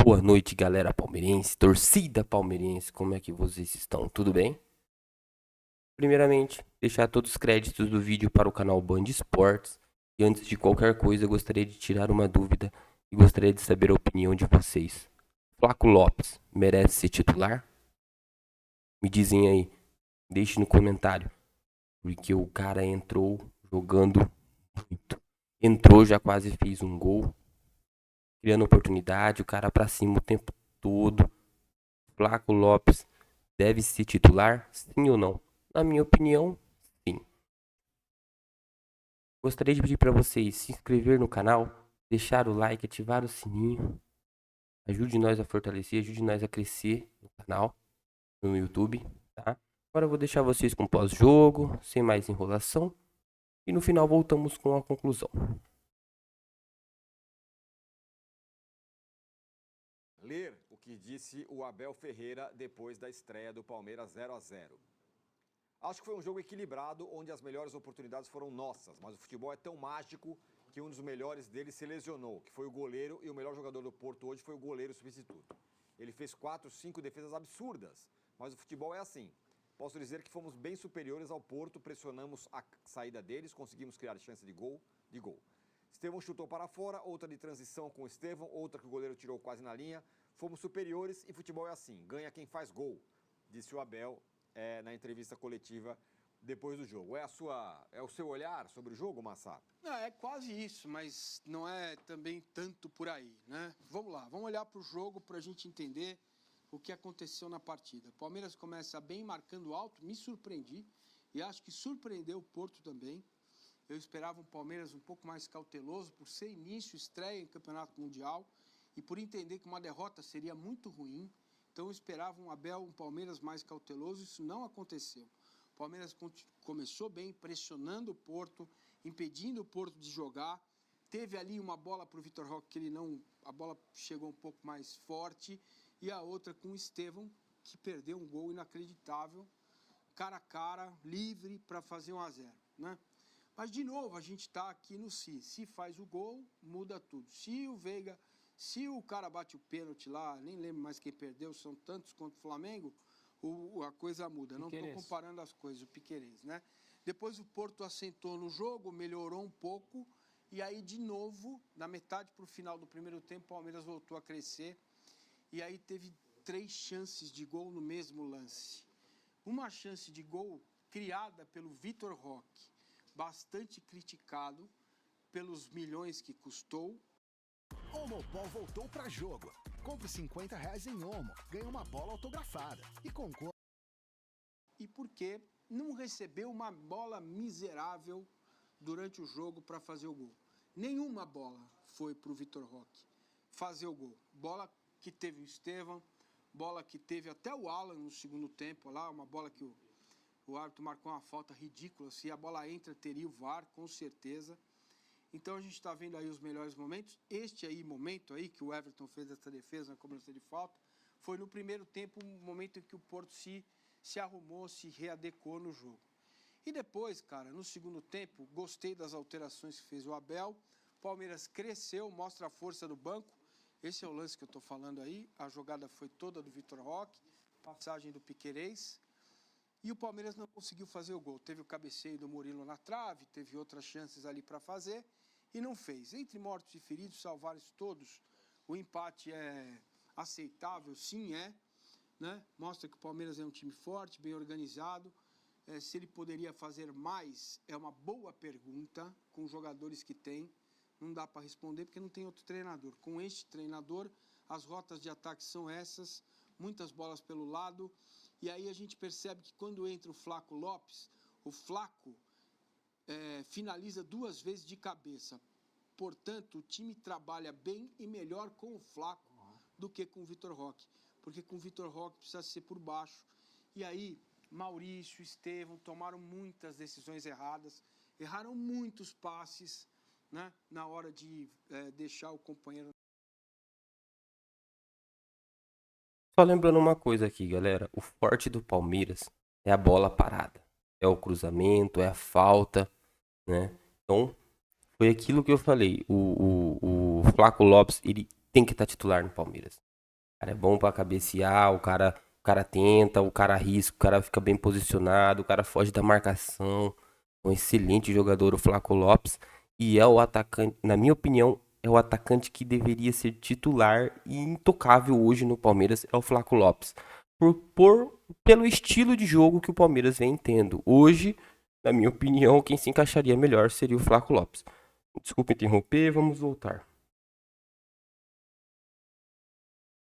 Boa noite, galera palmeirense, torcida palmeirense, como é que vocês estão? Tudo bem? Primeiramente, deixar todos os créditos do vídeo para o canal Band Esportes. E antes de qualquer coisa, eu gostaria de tirar uma dúvida e gostaria de saber a opinião de vocês. Flaco Lopes merece ser titular? Me dizem aí, deixe no comentário, porque o cara entrou jogando muito. Entrou, já quase fez um gol, criando oportunidade, o cara pra cima o tempo todo. Flaco Lopes deve ser titular? Sim ou não? Na minha opinião, sim. Gostaria de pedir para vocês se inscrever no canal, deixar o like, ativar o sininho. Ajude nós a fortalecer, ajude nós a crescer no canal, no YouTube, tá? Agora eu vou deixar vocês com pós-jogo, sem mais enrolação. E no final voltamos com a conclusão. Ler o que disse o Abel Ferreira depois da estreia do Palmeiras 0-0. Acho que foi um jogo equilibrado, onde as melhores oportunidades foram nossas, mas o futebol é tão mágico que um dos melhores deles se lesionou, que foi o goleiro, e o melhor jogador do Porto hoje foi o goleiro substituto. Ele fez 4, 5 defesas absurdas, mas o futebol é assim. Posso dizer que fomos bem superiores ao Porto, pressionamos a saída deles, conseguimos criar chance de gol, Estevão chutou para fora, outra de transição com o Estevão, outra que o goleiro tirou quase na linha. Fomos superiores e futebol é assim, ganha quem faz gol, disse o Abel na entrevista coletiva depois do jogo. É o seu olhar sobre o jogo, Massá? É quase isso, mas não é também tanto por aí, né? Vamos lá, vamos olhar para o jogo para a gente entender o que aconteceu na partida. O Palmeiras começa bem, marcando alto, me surpreendi e acho que surpreendeu o Porto também. Eu esperava um Palmeiras um pouco mais cauteloso por ser início, estreia em Campeonato Mundial e por entender que uma derrota seria muito ruim. Então eu esperava um Palmeiras mais cauteloso, isso não aconteceu. O Palmeiras começou bem, pressionando o Porto, impedindo o Porto de jogar. Teve ali uma bola para o Vitor Roque que a bola chegou um pouco mais forte, e a outra com o Estevão, que perdeu um gol inacreditável, cara a cara, livre para fazer 1-0, né? Mas, de novo, a gente está aqui no se. Se faz o gol, muda tudo. Se o cara bate o pênalti lá, nem lembro mais quem perdeu, são tantos contra o Flamengo, a coisa muda. Não estou comparando as coisas, o Piquerez, né? Depois o Porto assentou no jogo, melhorou um pouco, e aí, de novo, na metade para o final do primeiro tempo, o Palmeiras voltou a crescer, e aí teve 3 chances de gol no mesmo lance. Uma chance de gol criada pelo Vitor Roque, bastante criticado pelos milhões que custou. Omopol voltou para jogo. Compre R$50 em Omo, ganha uma bola autografada e concorra. E porque não recebeu uma bola miserável durante o jogo para fazer o gol. Nenhuma bola foi para o Vitor Roque fazer o gol. Bola que teve o Estevão, bola que teve até o Alan no segundo tempo, lá, uma bola que o árbitro marcou uma falta ridícula. Se a bola entra, teria o VAR, com certeza. Então a gente está vendo aí os melhores momentos. Este aí, momento aí que o Everton fez essa defesa na cobrança de falta, foi no primeiro tempo, um momento em que o Porto se arrumou, se readequou no jogo. E depois, cara, no segundo tempo, gostei das alterações que fez o Abel. Palmeiras cresceu, mostra a força do banco. Esse é o lance que eu estou falando aí. A jogada foi toda do Vitor Roque, passagem do Piquerez. E o Palmeiras não conseguiu fazer o gol. Teve o cabeceio do Murilo na trave, teve outras chances ali para fazer e não fez. Entre mortos e feridos, salvaram-se todos. O empate é aceitável, sim, né? Mostra que o Palmeiras é um time forte, bem organizado. Se ele poderia fazer mais, é uma boa pergunta com os jogadores que tem. Não dá para responder porque não tem outro treinador. Com este treinador, as rotas de ataque são essas, muitas bolas pelo lado. E aí a gente percebe que quando entra o Flaco Lopes, o Flaco finaliza 2 vezes de cabeça. Portanto, o time trabalha bem e melhor com o Flaco do que com o Vitor Roque. Porque com o Vitor Roque precisa ser por baixo. E aí, Maurício, Estevão tomaram muitas decisões erradas, erraram muitos passes, né, na hora de deixar o companheiro. Só lembrando uma coisa aqui, galera. O forte do Palmeiras é a bola parada. É o cruzamento, é a falta, né? Então, foi aquilo que eu falei. O Flaco Lopes, ele tem que estar titular no Palmeiras. Cara, é bom pra cabecear, o cara tenta, o cara arrisca, o cara fica bem posicionado, o cara foge da marcação. Um excelente jogador, o Flaco Lopes. E é o atacante, na minha opinião, é o atacante que deveria ser titular e intocável hoje no Palmeiras, é o Flaco Lopes. Pelo estilo de jogo que o Palmeiras vem tendo. Hoje, na minha opinião, quem se encaixaria melhor seria o Flaco Lopes. Desculpa interromper, vamos voltar.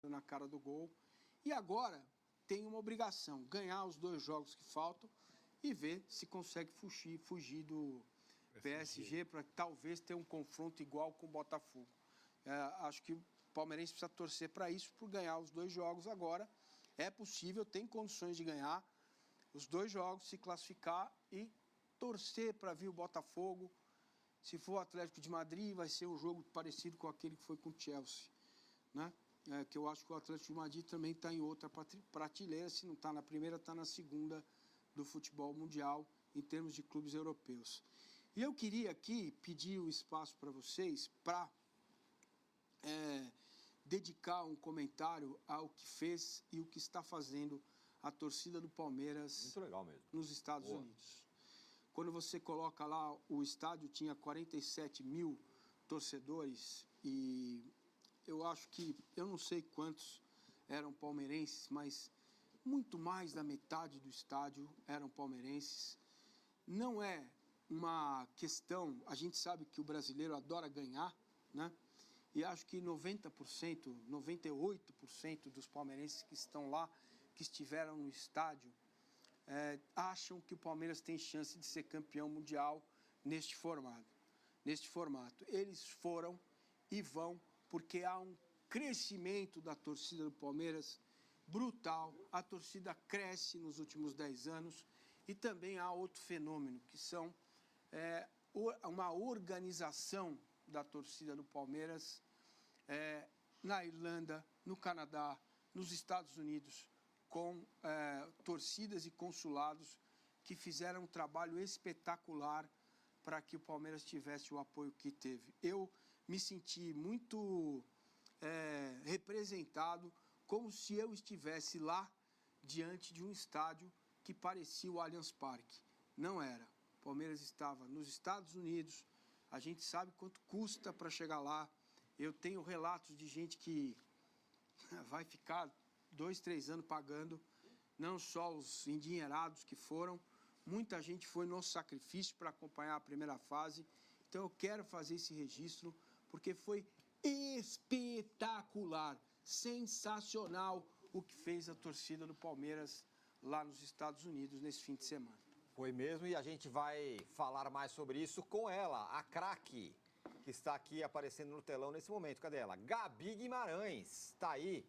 Na cara do gol. E agora tem uma obrigação, ganhar os 2 jogos que faltam e ver se consegue fugir do PSG para talvez ter um confronto igual com o Botafogo. Acho que o palmeirense precisa torcer para isso, por ganhar os 2 jogos agora. É possível, tem condições de ganhar os 2 jogos, se classificar e torcer para vir o Botafogo. Se for o Atlético de Madrid, vai ser um jogo parecido com aquele que foi com o Chelsea, né? Que eu acho que o Atlético de Madrid também está em outra prateleira, se não está na primeira, está na segunda do futebol mundial, em termos de clubes europeus. E eu queria aqui pedir o espaço para vocês para dedicar um comentário ao que fez e o que está fazendo a torcida do Palmeiras. Muito legal mesmo. Nos Estados Unidos. Quando você coloca lá, o estádio tinha 47 mil torcedores e eu acho que, eu não sei quantos eram palmeirenses, mas muito mais da metade do estádio eram palmeirenses. Não é uma questão, a gente sabe que o brasileiro adora ganhar, né? E acho que 90%, 98% dos palmeirenses que estão lá, que estiveram no estádio, acham que o Palmeiras tem chance de ser campeão mundial neste formato. Eles foram e vão, porque há um crescimento da torcida do Palmeiras brutal. A torcida cresce nos últimos 10 anos e também há outro fenômeno, que são uma organização da torcida do Palmeiras na Irlanda, no Canadá, nos Estados Unidos, com torcidas e consulados que fizeram um trabalho espetacular para que o Palmeiras tivesse o apoio que teve. Eu me senti muito representado, como se eu estivesse lá diante de um estádio que parecia o Allianz Parque. Não era. O Palmeiras estava nos Estados Unidos, a gente sabe quanto custa para chegar lá. Eu tenho relatos de gente que vai ficar 2, 3 anos pagando, não só os endinheirados que foram, muita gente foi no sacrifício para acompanhar a primeira fase. Então eu quero fazer esse registro, porque foi espetacular, sensacional o que fez a torcida do Palmeiras lá nos Estados Unidos nesse fim de semana. Foi mesmo, e a gente vai falar mais sobre isso com ela, a craque, que está aqui aparecendo no telão nesse momento. Cadê ela? Gabi Guimarães, está aí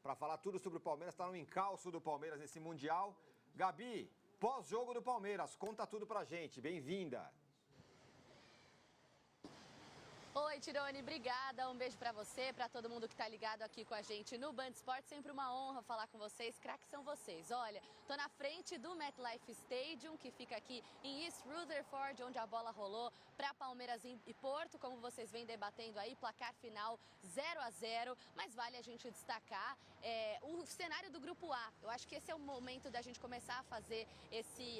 para falar tudo sobre o Palmeiras, está no encalço do Palmeiras nesse Mundial. Gabi, pós-jogo do Palmeiras, conta tudo pra gente, bem-vinda. Oi, Tirone, obrigada. Um beijo pra você, pra todo mundo que tá ligado aqui com a gente no Band Esportes. Sempre uma honra falar com vocês. Craques são vocês. Olha, tô na frente do MetLife Stadium, que fica aqui em East Rutherford, onde a bola rolou pra Palmeiras e Porto. Como vocês vêm debatendo aí, placar final 0-0. Mas vale a gente destacar o cenário do Grupo A. Eu acho que esse é o momento da gente começar a fazer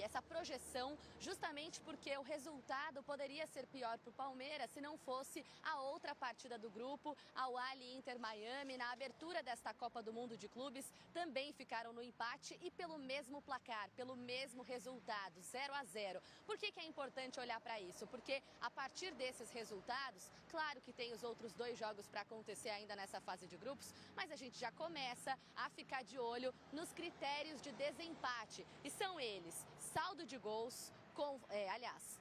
essa projeção, justamente porque o resultado poderia ser pior pro Palmeiras se não fosse a outra partida do grupo, Al Ahly Inter Miami, na abertura desta Copa do Mundo de Clubes, também ficaram no empate e pelo mesmo placar, pelo mesmo resultado, 0-0. Por que é importante olhar para isso? Porque a partir desses resultados, claro que tem os outros 2 jogos para acontecer ainda nessa fase de grupos, mas a gente já começa a ficar de olho nos critérios de desempate. E são eles, saldo de gols,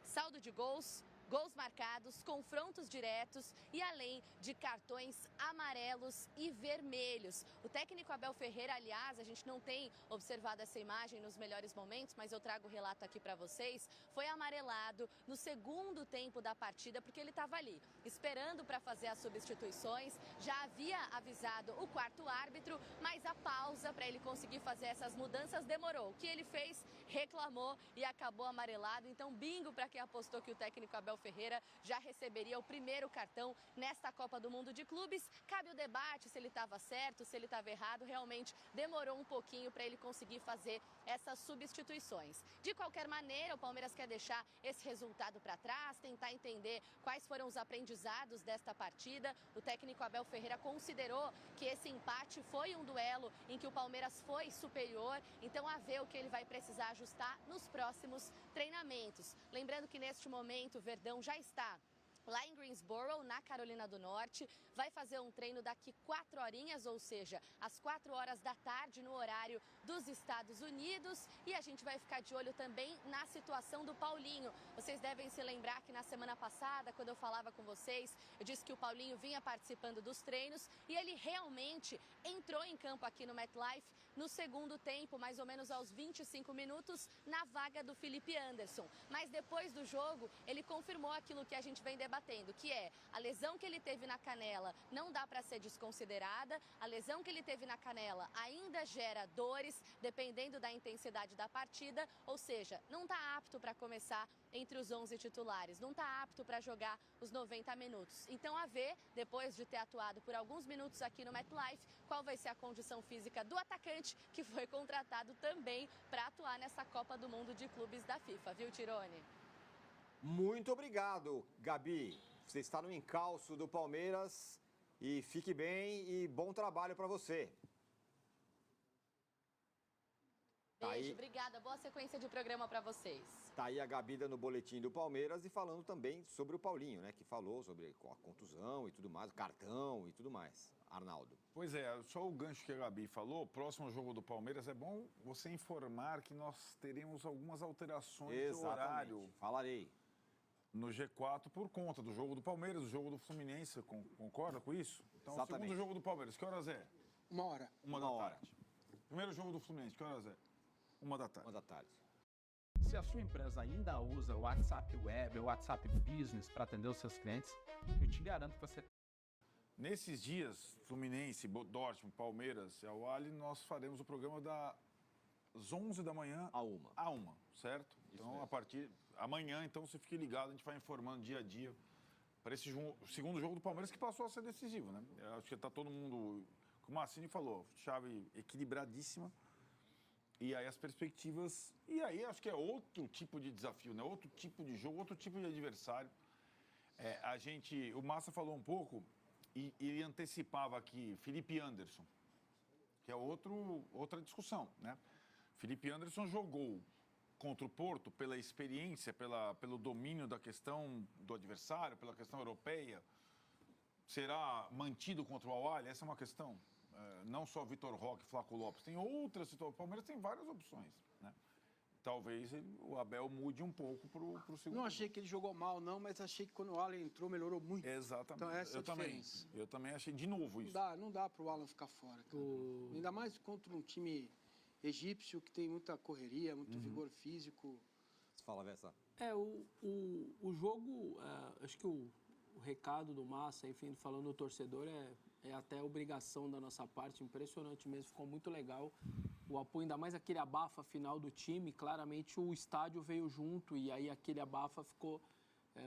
saldo de gols, gols marcados, confrontos diretos e além de cartões amarelos e vermelhos. O técnico Abel Ferreira, aliás, a gente não tem observado essa imagem nos melhores momentos, mas eu trago o relato aqui para vocês, foi amarelado no segundo tempo da partida, porque ele estava ali, esperando para fazer as substituições, já havia avisado o quarto árbitro, mas a pausa para ele conseguir fazer essas mudanças demorou. O que ele fez? Reclamou e acabou amarelado. Então, bingo para quem apostou que o técnico Abel Ferreira já receberia o primeiro cartão nesta Copa do Mundo de Clubes. Cabe o debate se ele estava certo, se ele estava errado. Realmente demorou um pouquinho para ele conseguir fazer essas substituições. De qualquer maneira, o Palmeiras quer deixar esse resultado para trás, tentar entender quais foram os aprendizados desta partida. O técnico Abel Ferreira considerou que esse empate foi um duelo em que o Palmeiras foi superior, então a ver o que ele vai precisar ajustar nos próximos treinamentos. Lembrando que neste momento o Verdão já está lá em Greensboro, na Carolina do Norte, vai fazer um treino daqui 4 horinhas, ou seja, às 4 horas da tarde no horário dos Estados Unidos. E a gente vai ficar de olho também na situação do Paulinho. Vocês devem se lembrar que na semana passada, quando eu falava com vocês, eu disse que o Paulinho vinha participando dos treinos e ele realmente entrou em campo aqui no MetLife no segundo tempo, mais ou menos aos 25 minutos, na vaga do Felipe Anderson. Mas depois do jogo, ele confirmou aquilo que a gente vem debatendo, que é a lesão que ele teve na canela não dá para ser desconsiderada, a lesão que ele teve na canela ainda gera dores, dependendo da intensidade da partida, ou seja, não está apto para começar entre os 11 titulares, não está apto para jogar os 90 minutos. Então, a ver, depois de ter atuado por alguns minutos aqui no MetLife, qual vai ser a condição física do atacante, que foi contratado também para atuar nessa Copa do Mundo de Clubes da FIFA, viu, Tirone? Muito obrigado, Gabi. Você está no encalço do Palmeiras e fique bem e bom trabalho para você. Beijo, obrigada. Boa sequência de programa para vocês. Tá aí a Gabi dando o boletim do Palmeiras e falando também sobre o Paulinho, né? Que falou sobre a contusão e tudo mais, o cartão e tudo mais. Arnaldo. Pois é, só o gancho que a Gabi falou, próximo jogo do Palmeiras, é bom você informar que nós teremos algumas alterações de horário. Falarei. No G4 por conta do jogo do Palmeiras, do jogo do Fluminense, concorda com isso? Então, o segundo jogo do Palmeiras, que horas é? 1 hora. 1 da tarde. Primeiro jogo do Fluminense, que horas é? 1 da tarde. 1 da tarde. Se a sua empresa ainda usa o WhatsApp Web ou WhatsApp Business para atender os seus clientes, eu te garanto que você... Nesses dias, Fluminense, Dortmund, Palmeiras e Al-Ahly, nós faremos o programa das 11 da manhã a 1, certo? Então, a partir amanhã, então, você fique ligado, a gente vai informando dia a dia para esse segundo jogo do Palmeiras, que passou a ser decisivo, né? Eu acho que está todo mundo, como o Massini falou, chave equilibradíssima. E aí as perspectivas... E aí acho que é outro tipo de desafio, né? Outro tipo de jogo, outro tipo de adversário. O Massa falou um pouco e ele antecipava aqui Felipe Anderson, que é outra discussão, né? Felipe Anderson jogou contra o Porto pela experiência, pelo domínio da questão do adversário, pela questão europeia. Será mantido contra o Al-Ahly? Essa é uma questão. Não só Vitor Roque, Flaco Lopes, tem outras situações. O Palmeiras tem várias opções, né? Talvez o Abel mude um pouco pro segundo. Não achei que ele jogou mal, não, mas achei que quando o Alan entrou, melhorou muito. Exatamente. Então essa é a diferença. Eu também achei de novo isso. Não dá pro Alan ficar fora, cara. Ainda mais contra um time egípcio que tem muita correria, muito vigor físico. Você fala, Vessa. O jogo, acho que o recado do Massa, enfim, falando do torcedor, é até obrigação da nossa parte, impressionante mesmo, ficou muito legal. O apoio, ainda mais aquele abafa final do time, claramente o estádio veio junto e aí aquele abafa ficou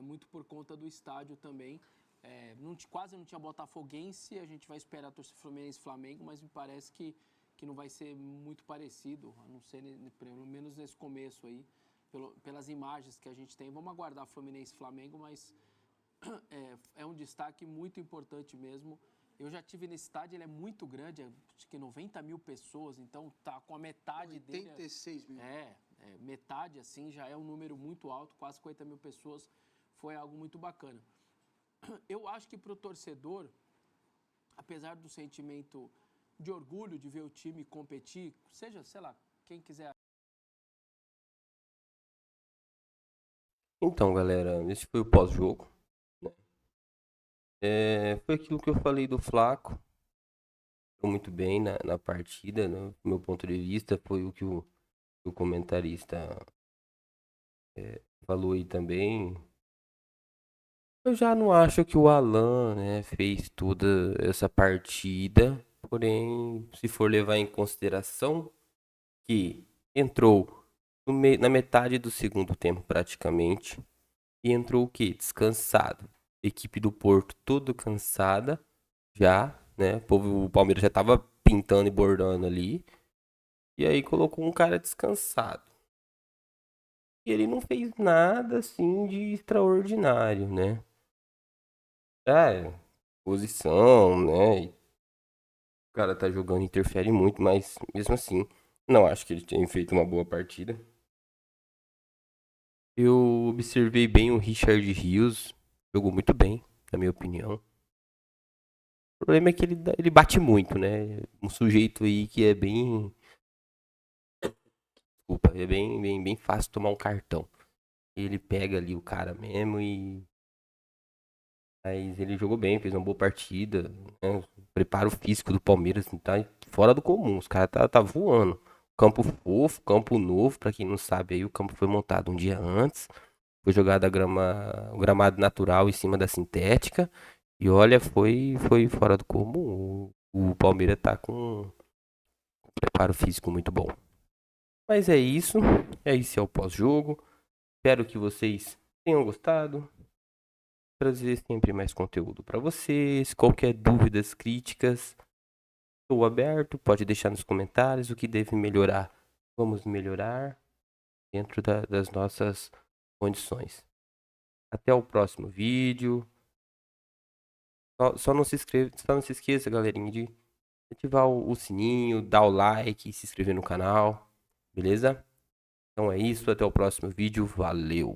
muito por conta do estádio também. Quase não tinha botafoguense, a gente vai esperar a torcida Fluminense e Flamengo, mas me parece que não vai ser muito parecido, a não ser pelo menos nesse começo aí, pelas imagens que a gente tem. Vamos aguardar Fluminense e Flamengo, mas é um destaque muito importante mesmo. Eu já estive nesse estádio, ele é muito grande, acho que 90 mil pessoas, então tá com a metade 86 dele. mil. Metade, assim, já é um número muito alto, quase 50 mil pessoas, foi algo muito bacana. Eu acho que para o torcedor, apesar do sentimento de orgulho de ver o time competir, seja, sei lá, quem quiser. Então, galera, esse foi o pós-jogo. Foi aquilo que eu falei do Flaco. Foi muito bem na partida, né? Do meu ponto de vista, foi o que o comentarista falou aí também. Eu já não acho que o Alan, né, fez toda essa partida, porém, se for levar em consideração que entrou na metade do segundo tempo praticamente, E entrou o quê? Descansado. Equipe do Porto toda cansada já, né? O Palmeiras já tava pintando e bordando ali. E aí colocou um cara descansado. E ele não fez nada assim de extraordinário, né? Posição, né? O cara tá jogando, interfere muito, mas mesmo assim, não acho que ele tenha feito uma boa partida. Eu observei bem o Richard Rios, jogou muito bem, na minha opinião. O problema é que ele bate muito, né? Um sujeito aí que é bem. Desculpa, é bem fácil tomar um cartão. Ele pega ali o cara mesmo e. Mas ele jogou bem, fez uma boa partida. Né? O preparo físico do Palmeiras tá fora do comum. Os caras tá voando. Campo fofo, campo novo, pra quem não sabe aí, o campo foi montado um dia antes. Foi jogado o gramado natural em cima da sintética. E olha, foi fora do comum. O Palmeiras tá com um preparo físico muito bom. Mas é isso. Esse é o pós-jogo. Espero que vocês tenham gostado. Trazer sempre mais conteúdo para vocês. Qualquer dúvidas, críticas, estou aberto. Pode deixar nos comentários o que deve melhorar. Vamos melhorar dentro das nossas condições. Até o próximo vídeo. Só não se esqueça, galerinha, de ativar o sininho, dar o like, se inscrever no canal. Beleza? Então é isso. Até o próximo vídeo. Valeu!